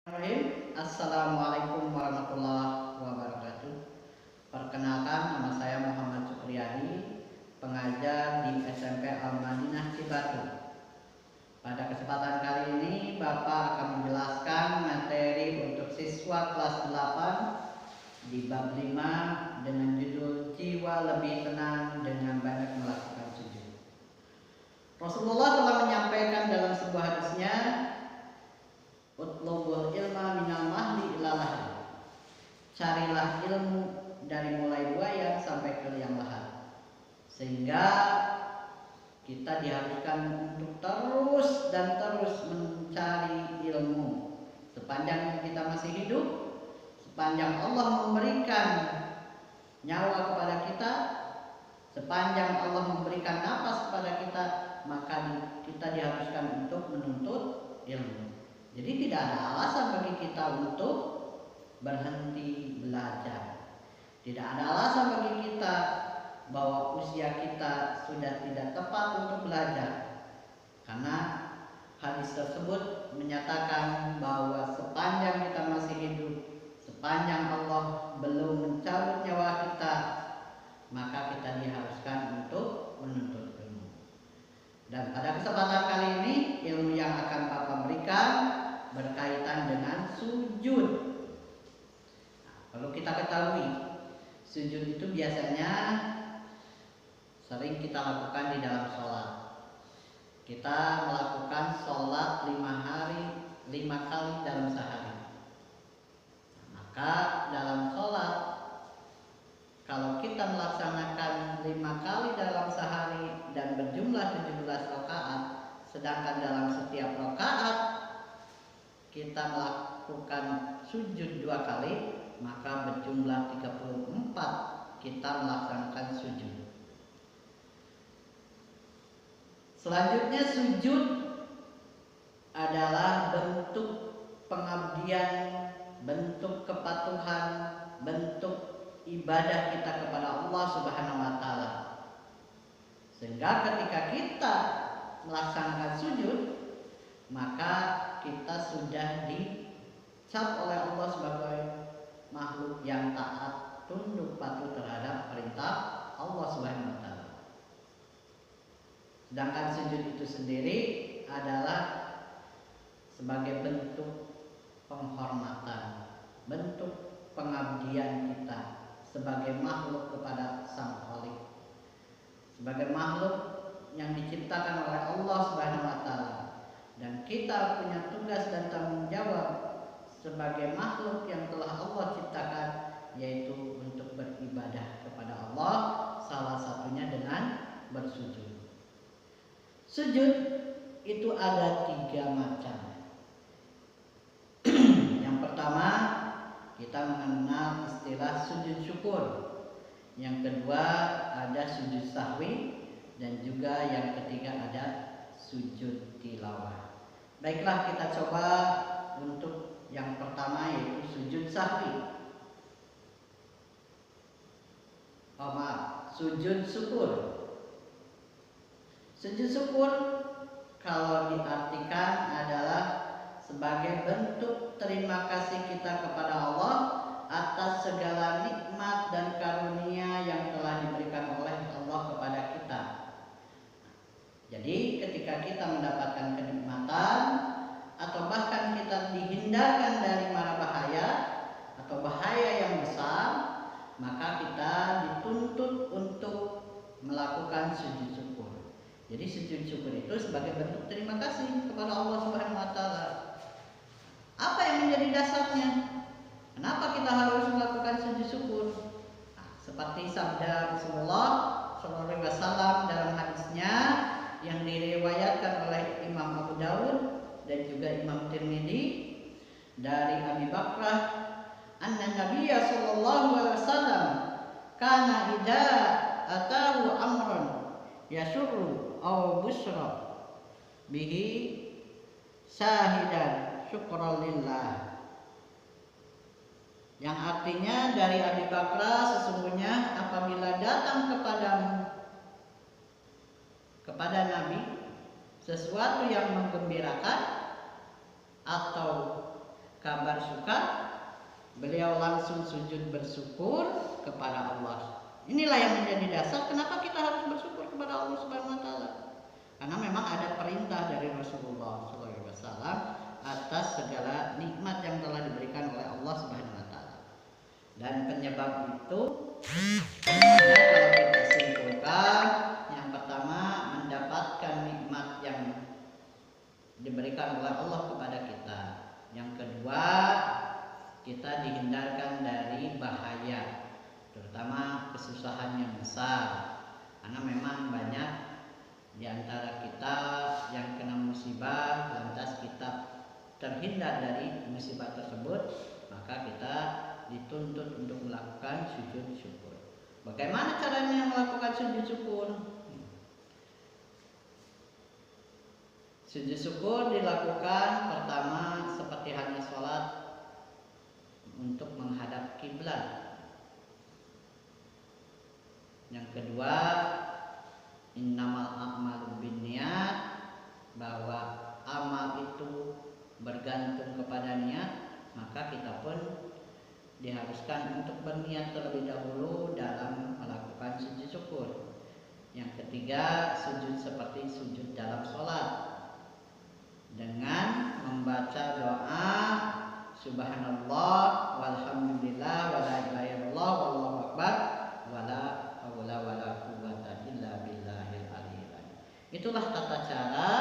Assalamualaikum warahmatullahi wabarakatuh. Perkenalkan, nama saya Muhammad Supriyadi, pengajar di SMP Al-Madinah Cibatu. Pada kesempatan kali ini Bapak akan menjelaskan materi untuk siswa kelas 8 di bab 5 dengan judul Jiwa Lebih Tenang dengan Banyak Melakukan Sujud. Rasulullah telah menyampaikan dalam sebuah hadisnya, utlubul ilma minal mahdi ilal lahdi. Carilah ilmu dari mulai buaya sampai ke liang lahat. Sehingga kita diharuskan untuk terus dan terus mencari ilmu sepanjang kita masih hidup, sepanjang Allah memberikan nyawa kepada kita, sepanjang Allah memberikan napas kepada kita, maka kita diharuskan untuk menuntut ilmu. Jadi tidak ada alasan bagi kita untuk berhenti belajar. Tidak ada alasan bagi kita bahwa usia kita sudah tidak tepat untuk belajar. Karena hadis tersebut menyatakan bahwa sepanjang kita masih hidup, sepanjang Allah belum mencabut nyawa kita, maka kita diharuskan untuk menuntut ilmu. Dan pada kesempatan kali ini, ilmu yang akan Bapak berikan berkaitan dengan sujud. Perlu kita ketahui, sujud itu biasanya sering kita lakukan di dalam sholat. Kita melakukan sholat 5 kali dalam sehari. Maka dalam sholat, kalau kita melaksanakan 5 kali dalam sehari dan berjumlah 17 rakaat, sedangkan dalam setiap rakaat kita melakukan sujud 2 kali, maka berjumlah 34 kita melaksanakan sujud. Selanjutnya, sujud adalah bentuk pengabdian, bentuk kepatuhan, bentuk ibadah kita kepada Allah Subhanahu wa taala. Sehingga ketika kita melaksanakan sujud, maka kita sudah dicap oleh Allah sebagai makhluk yang taat, tunduk patuh terhadap perintah Allah Subhanahu wa taala. Sedangkan sujud itu sendiri adalah sebagai bentuk penghormatan, bentuk pengabdian kita sebagai makhluk kepada Sang Khalik, sebagai makhluk yang diciptakan oleh Allah Subhanahu wa taala. Dan kita punya tugas dan tanggung jawab sebagai makhluk yang telah Allah ciptakan, yaitu untuk beribadah kepada Allah, salah satunya dengan bersujud. Sujud itu ada 3 macam. Yang pertama, kita mengenal istilah sujud syukur. Yang kedua ada sujud sahwi, dan juga yang ketiga ada sujud tilawah. Baiklah, kita coba untuk yang pertama, yaitu sujud sahwi. Sujud syukur. Sujud syukur kalau diartikan adalah sebagai bentuk terima kasih kita kepada Allah atas segala nikmat dan karunia yang telah diberikan oleh Allah kepada kita. Jadi ketika kita mendapatkan kenikmatan atau bahkan kita dihindarkan dari mara bahaya atau bahaya yang besar, maka kita dituntut untuk melakukan sujud syukur. Jadi sujud syukur itu sebagai bentuk terima kasih kepada Allah Subhanahu wa taala. Apa yang menjadi dasarnya? Kenapa kita harus melakukan sujud syukur? Seperti sabda Rasulullah SAW dalam hadisnya yang diriwayatkan oleh Imam Abu Dawud dan juga Imam Tirmidzi dari Abi Bakrah, anna Nabiyya sallallahu alaihi wasallam kana idza atahu amrun yasurru aw busra bihi syahidan syukran lillah. Yang artinya dari Abi Bakrah, sesungguhnya apabila datang kepada Nabi sesuatu yang menggembirakan atau kabar suka, beliau langsung sujud bersyukur kepada Allah. Inilah yang menjadi dasar kenapa kita harus bersyukur kepada Allah Subhanahu wa taala. Karena memang ada perintah dari Rasulullah SAW atas segala nikmat yang telah diberikan oleh Allah Subhanahu wa taala. Dan penyebab itu sebenarnya kalau kita simpulkan, yang pertama mendapatkan nikmat yang diberikan oleh Allah kepada kita. Yang kedua, kita dihindarkan dari bahaya, terutama kesusahan yang besar. Karena memang banyak di antara kita yang kena musibah, lantas kita terhindar dari musibah tersebut, maka kita dituntut untuk melakukan sujud syukur. Bagaimana caranya melakukan sujud syukur? Sujud syukur dilakukan pertama seperti halnya sholat untuk menghadap kiblat. Yang kedua, innamal a'malu binniyat, bahwa amal itu bergantung kepada niat, maka kita pun diharuskan untuk berniat terlebih dahulu dalam melakukan sujud syukur. Yang ketiga, sujud seperti sujud dalam sholat dengan membaca doa subhanallah walhamdulillah wala ilaha illallah wallahu akbar wala haula wala quwwata illa billahil aliyil azim. Itulah tata cara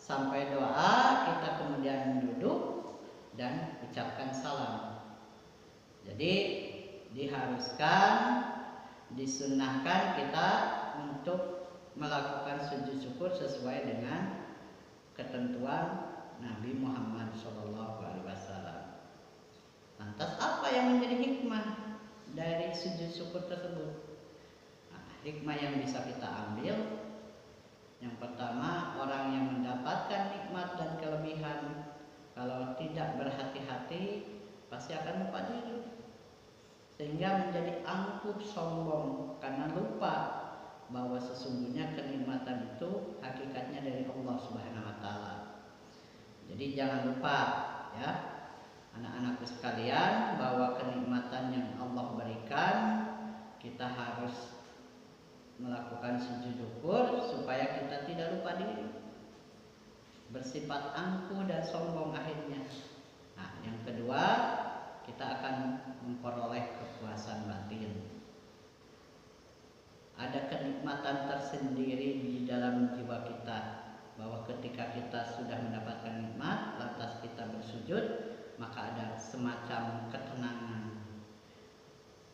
sampai doa kita kemudian duduk dan ucapkan salam. Jadi diharuskan, disunnahkan kita untuk melakukan sujud syukur sesuai dengan ketentuan Nabi Muhammad SAW. Lantas apa yang menjadi hikmah dari sujud syukur tersebut? Nah, hikmah yang bisa kita ambil, yang pertama, orang yang mendapatkan nikmat dan kelebihan kalau tidak berhati-hati pasti akan lupa diri, sehingga menjadi angkuh sombong karena lupa bahwa sesungguhnya kenikmatan itu hakikatnya dari Allah Subhanahu wa taala. Jadi jangan lupa ya, anak-anakku sekalian, bahwa kenikmatan yang Allah berikan kita harus melakukan sujud syukur supaya kita tidak lupa diri, bersifat angkuh dan sombong akhirnya. Nah, yang kedua, kita akan memperoleh kepuasan batin. Ada kenikmatan tersendiri di dalam jiwa kita, bahwa ketika kita sudah mendapatkan nikmat lantas kita bersujud, maka ada semacam ketenangan,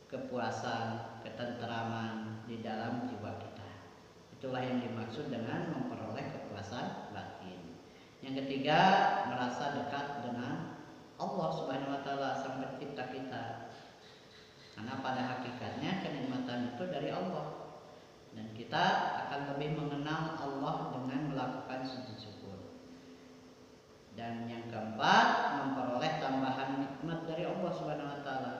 kepuasan, ketenteraman di dalam jiwa kita. Itulah yang dimaksud dengan memperoleh kepuasan batin. Yang ketiga, merasa dekat dengan Allah Subhanahu wa taala, Sang Pencipta kita. Karena pada hakikatnya kenikmatan itu dari Allah. Dan kita akan lebih mengenal Allah dengan melakukan sujud syukur. Dan yang keempat, memperoleh tambahan nikmat dari Allah Subhanahu wa taala.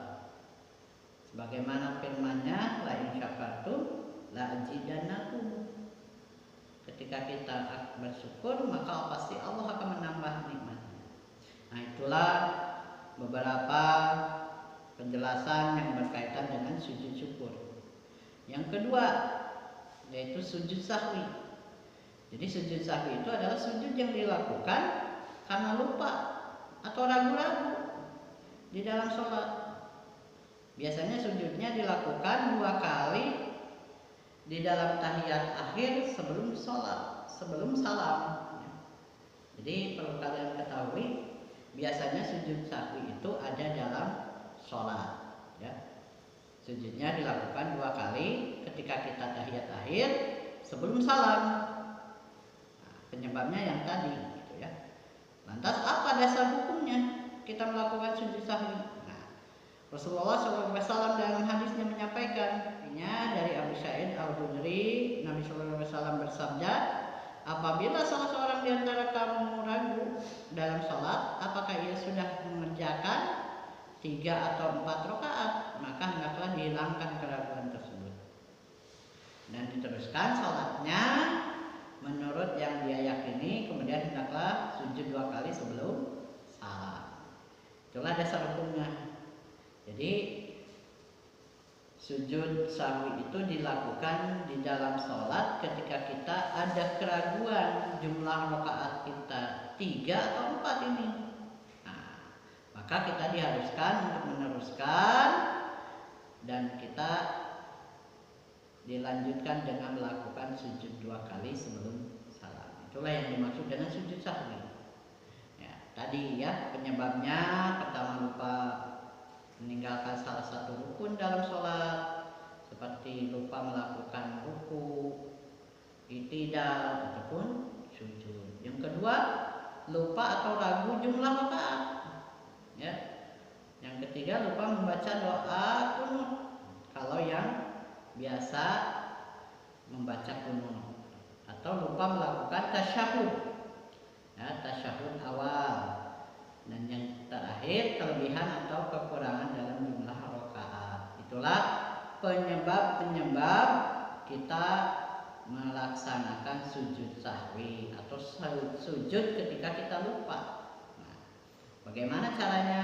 Sebagaimana firman-Nya, la in syakartum la azidannakum. Ketika kita bersyukur, maka pasti Allah akan menambah nikmatnya. Nah, itulah beberapa penjelasan yang berkaitan dengan sujud syukur. Yang kedua, yaitu sujud sahwi. Jadi sujud sahwi itu adalah sujud yang dilakukan karena lupa atau ragu-ragu di dalam sholat. Biasanya sujudnya dilakukan 2 kali di dalam tahiyat akhir sebelum sholat, sebelum salam. Jadi perlu kalian ketahui, biasanya sujud sahwi itu ada dalam sholat, ya. Sujudnya dilakukan 2 kali ketika kita tahiyat akhir sebelum salam. Nah, penyebabnya yang tadi, gitu ya. Lantas apa dasar hukumnya kita melakukan sujud sahwi? Nah, Rasulullah SAW dalam hadisnya menyampaikan, dari Abu Sa'id Al-Khudri, Nabi SAW bersabda, apabila salah seorang di antara kamu ragu dalam sholat, apakah ia sudah mengerjakan 3 atau 4 rakaat, maka hendaklah dihilangkan keraguan tersebut. Dan diteruskan sholatnya menurut yang dia yakini, kemudian hendaklah sujud 2 kali sebelum salam. Itulah dasar hukumnya. Jadi sujud sahwi itu dilakukan di dalam sholat ketika kita ada keraguan jumlah rakaat kita 3 atau 4 ini. Nah, maka kita diharuskan untuk meneruskan dan kita dilanjutkan dengan melakukan sujud 2 kali sebelum salam. Itulah yang dimaksud dengan sujud sahwi. Ya, tadi ya penyebabnya pertama lupa meninggalkan salah satu rukun dalam sholat, seperti lupa melakukan ruku, i'tidal ataupun sujud. Yang kedua, lupa atau ragu jumlah rakaat. Ya. Yang ketiga, lupa membaca doa kunut. Kalau yang biasa membaca kunut, atau lupa melakukan tasyahud. Ya, tasyahud awal. Dan yang terakhir, kelebihan atau kekurangan dalam jumlah rakaat. Itulah penyebab-penyebab kita melaksanakan sujud sahwi atau sujud ketika kita lupa. Nah, bagaimana caranya?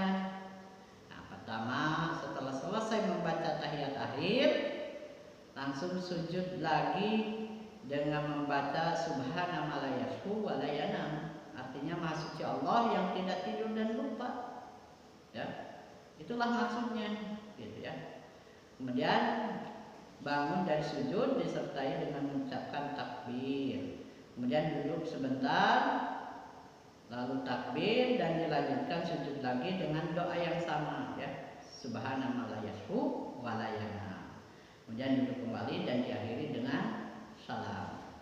Nah, pertama, setelah selesai membaca tahiyat akhir, langsung sujud lagi dengan membaca subhana ma la yashu wa la yanam. Artinya Maha Suci Allah yang tidak tidur dan lupa. Ya, itulah maksudnya, gitu ya. Kemudian bangun dari sujud disertai dengan mengucapkan takbir. Kemudian duduk sebentar, lalu takbir dan dilanjutkan sujud lagi dengan doa yang sama, ya. Subhana ma la yashu wa la yanam. Kemudian duduk kembali dan diakhiri dengan salam.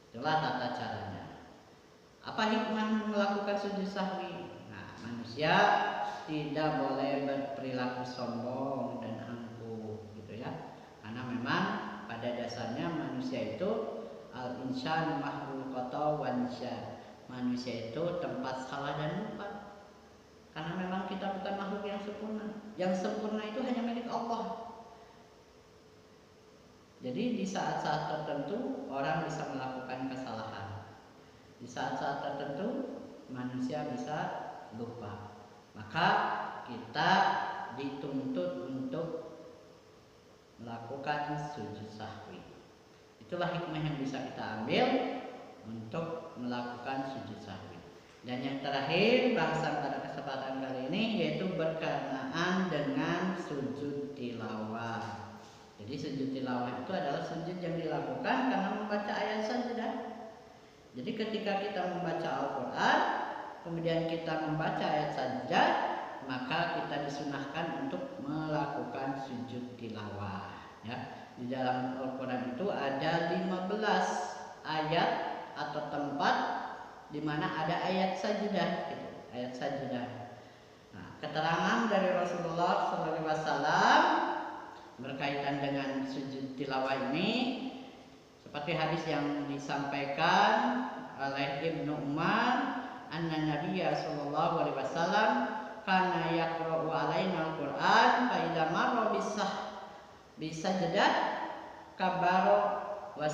Itulah tata caranya. Apa hikmah melakukan sujud sahwi? Nah, manusia tidak boleh berperilaku sombong dan angkuh, gitu ya. Karena memang pada dasarnya manusia itu al-insan mahlul khata wa nisya. Manusia itu tempat salah dan lupa. Karena memang kita bukan makhluk yang sempurna. Yang sempurna itu hanya milik Allah. Jadi di saat-saat tertentu orang bisa melakukan kesalahan. Di saat-saat tertentu manusia bisa lupa. Maka kita dituntut untuk melakukan sujud sahwi. Itulah hikmah yang bisa kita ambil untuk melakukan sujud sahwi. Dan yang terakhir bahasan pada kesempatan kali ini yaitu berkenaan dengan sujud tilawah. Jadi sujud tilawah itu adalah sujud yang dilakukan karena membaca ayat sajadah. Jadi ketika kita membaca Al-Quran, kemudian kita membaca ayat sajadah, maka kita disunahkan untuk melakukan sujud tilawah. Ya. Di dalam Al-Quran itu ada 15 ayat atau tempat di mana ada ayat sajadah, gitu. Ayat sajadah. Nah, keterangan dari Rasulullah SAW berkaitan dengan sujud tilawah ini seperti hadis yang disampaikan oleh Ibnu Umar, anna Nabiyya sallallahu alaihi wasallam kana yaqra'u alaina al-Qur'an fa idza marra bisajdah kabaro wa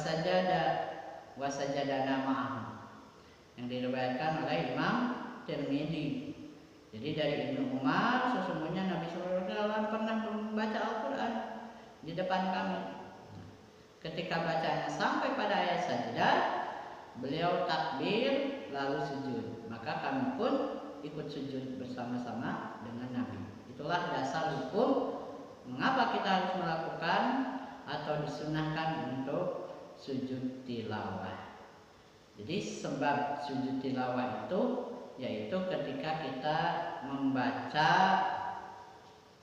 sajadana ma'ahu. Yang diriwayatkan oleh Imam Tirmidzi. Jadi dari Ibnu Umar, sesungguhnya Nabi sallallahu alaihi wasallam pernah membaca Al-Qur'an di depan kami. Ketika bacanya sampai pada ayat sajadah, beliau takbir lalu sujud. Maka kami pun ikut sujud bersama-sama dengan Nabi. Itulah dasar hukum mengapa kita harus melakukan atau disunahkan untuk sujud tilawah. Jadi sebab sujud tilawah itu yaitu ketika kita membaca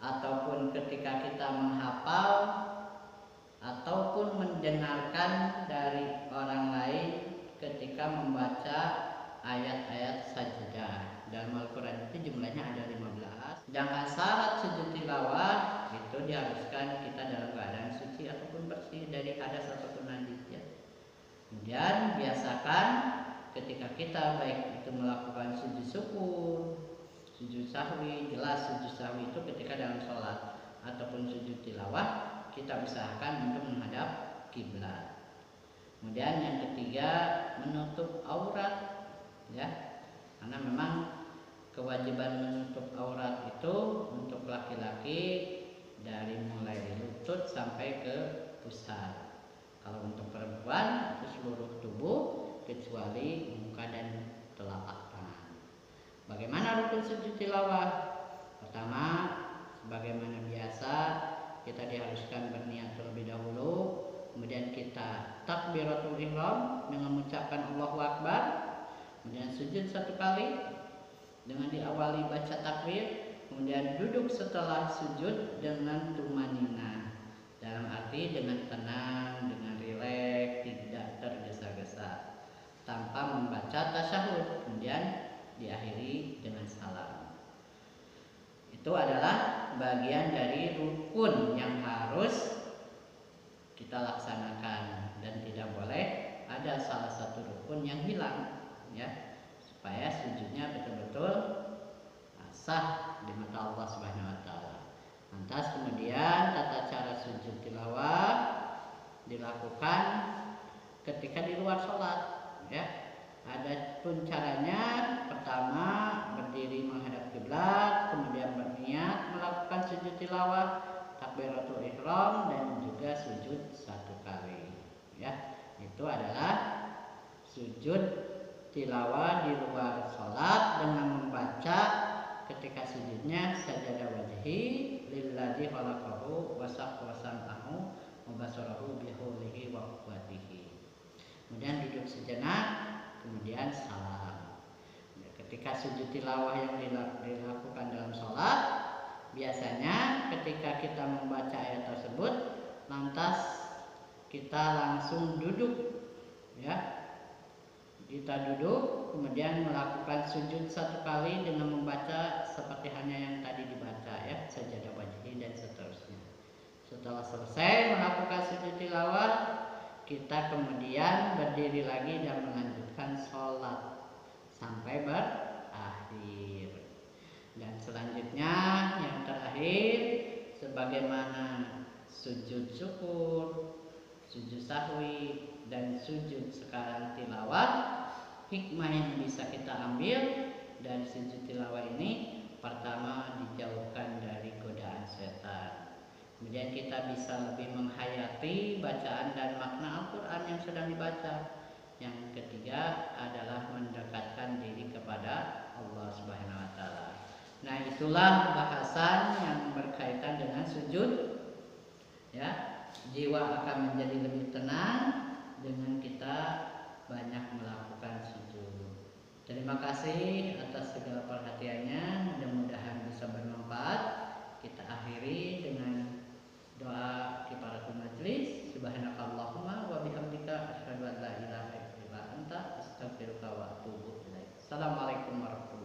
ataupun ketika kita menghafal ataupun mendengarkan dari orang lain ketika membaca ayat-ayat sajadah. Dalam Al-Quran itu jumlahnya ada 15. Sedangkan syarat sujud tilawah itu diharuskan kita dalam keadaan suci ataupun bersih dari hadas ataupun najis, ya. Kemudian biasakan ketika kita baik itu melakukan sujud syukur, sujud sahwi, jelas sujud sahwi itu ketika dalam sholat ataupun sujud tilawah kita usahakan untuk menghadap kiblat. Kemudian yang ketiga, menutup aurat, ya. Karena memang kewajiban menutup aurat dari mulai lutut sampai ke pusar. Kalau untuk perempuan itu seluruh tubuh kecuali muka dan telapak tangan. Bagaimana rukun sujud tilawah? Pertama, sebagaimana biasa kita diharuskan berniat terlebih dahulu, kemudian kita takbiratul ihram dengan mengucapkan Allahu Akbar, kemudian sujud 1 kali dengan diawali baca takbir, kemudian duduk setelah sujud dengan tumanina, dalam arti dengan tenang, dengan rileks, tidak tergesa-gesa, tanpa membaca tasyahud, kemudian diakhiri dengan salam. Itu adalah bagian dari rukun yang harus kita laksanakan, dan tidak boleh ada salah satu rukun yang hilang, ya, supaya sujudnya betul-betul sah di mata Allah Subhanahu wa taala. Lantas kemudian tata cara sujud tilawah dilakukan ketika di luar sholat, ya. Ada pun caranya, pertama berdiri menghadap kiblat, kemudian berniat melakukan sujud tilawah, takbiratul ihram, dan juga sujud 1 kali, ya. Itu adalah sujud tilawah di luar sholat dengan membaca ketika sujudnya sajadah wajhi lilladzi khalaqahu wa saqwa sam'ahu wa basarahu bihulihi wa quwwatihi. Kemudian duduk sejenak, kemudian salam. Ketika sujud tilawah yang dilakukan dalam sholat, biasanya ketika kita membaca ayat tersebut, lantas kita langsung duduk, ya. Kita duduk, kemudian melakukan sujud 1 kali dengan membaca seperti hanya yang tadi dibaca, ya, sajadah wajhi dan seterusnya. Setelah selesai melakukan sujud tilawah, kita kemudian berdiri lagi dan melanjutkan sholat sampai berakhir. Dan selanjutnya yang terakhir, sebagaimana sujud syukur, sujud sahwi, dan sujud sekarang tilawah, hikmah yang bisa kita ambil dari sujud tilawah ini, pertama dijauhkan dari godaan setan. Kemudian kita bisa lebih menghayati bacaan dan makna Al-Quran yang sedang dibaca. Yang ketiga adalah mendekatkan diri kepada Allah Subhanahu wa taala. Nah, itulah bahasan yang berkaitan dengan sujud, ya. Jiwa akan menjadi lebih tenang dengan kita banyak melakukan sujud. Terima kasih atas segala perhatiannya, mudah-mudahan bisa bermanfaat. Kita akhiri dengan doa kifaratul majlis. Subhanakallahumma wa bihamdika asyhadu an la ilaha illa anta astaghfiruka wa atubu ilaik. Assalamualaikum warahmatullahi wabarakatuh.